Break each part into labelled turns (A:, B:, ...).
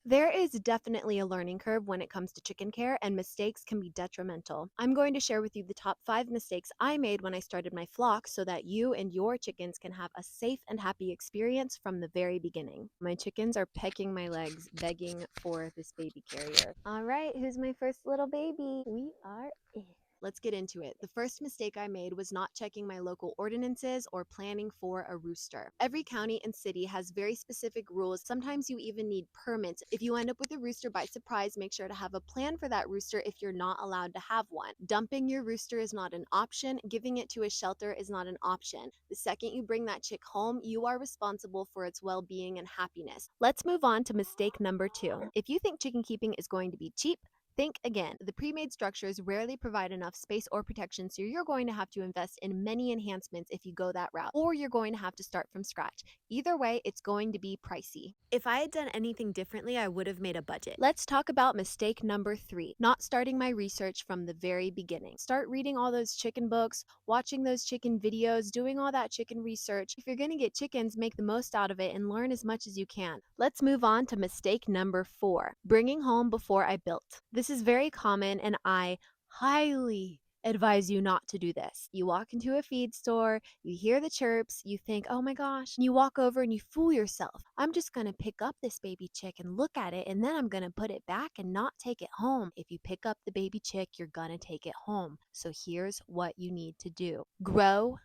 A: There is definitely a learning curve when it comes to chicken care, and mistakes can be detrimental. I'm going to share with you the top 5 mistakes I made when I started my flock so that you and your chickens can have a safe and happy experience from the very beginning. My chickens are pecking my legs, begging for this baby carrier. All right, who's my first little baby? We are in. Let's get into it. The first mistake I made was not checking my local ordinances or planning for a rooster. Every county and city has very specific rules. Sometimes you even need permits. If you end up with a rooster by surprise, make sure to have a plan for that rooster if you're not allowed to have one. Dumping your rooster is not an option. Giving it to a shelter is not an option. The second you bring that chick home, you are responsible for its well-being and happiness. Let's move on to mistake number 2. If you think chicken keeping is going to be cheap, think again. The pre-made structures rarely provide enough space or protection, so you're going to have to invest in many enhancements if you go that route, or you're going to have to start from scratch. Either way, it's going to be pricey. If I had done anything differently, I would have made a budget. Let's talk about mistake number 3, not starting my research from the very beginning. Start reading all those chicken books, watching those chicken videos, doing all that chicken research. If you're going to get chickens, make the most out of it and learn as much as you can. Let's move on to mistake number 4, bringing home before I built. This is very common, and I highly advise you not to do this. You walk into a feed store, you hear the chirps, you think, oh my gosh, and you walk over and you fool yourself. I'm just gonna pick up this baby chick and look at it, and then I'm gonna put it back and not take it home. If you pick up the baby chick, you're gonna take it home. So here's what you need to do: grow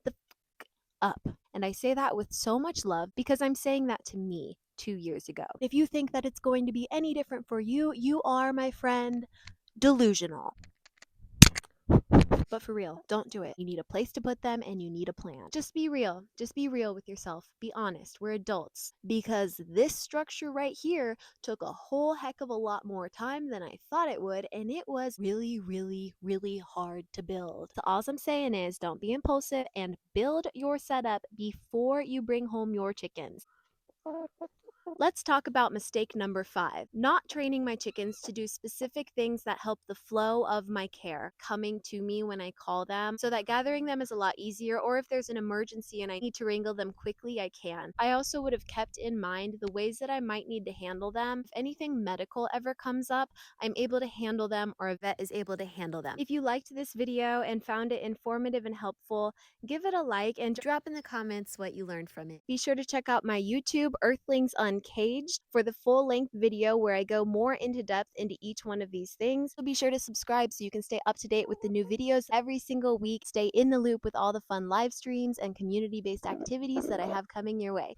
A: the up. And I say that with so much love because I'm saying that to me 2 years ago. If you think that it's going to be any different for you, you are, my friend, delusional. But for real, don't do it. You need a place to put them and you need a plan. Just be real. Just be real with yourself. Be honest. We're adults. Because this structure right here took a whole heck of a lot more time than I thought it would, and it was really, really, really hard to build. So all I'm saying is don't be impulsive and build your setup before you bring home your chickens. Let's talk about mistake number 5, not training my chickens to do specific things that help the flow of my care, coming to me when I call them, so that gathering them is a lot easier, or if there's an emergency and I need to wrangle them quickly, I can. I also would have kept in mind the ways that I might need to handle them. If anything medical ever comes up, I'm able to handle them, or a vet is able to handle them. If you liked this video and found it informative and helpful, give it a like and drop in the comments what you learned from it. Be sure to check out my YouTube, Earthlings Uncaged, for the full-length video where I go more into depth into each one of these things. So be sure to subscribe so you can stay up to date with the new videos every single week. Stay in the loop with all the fun live streams and community-based activities that I have coming your way.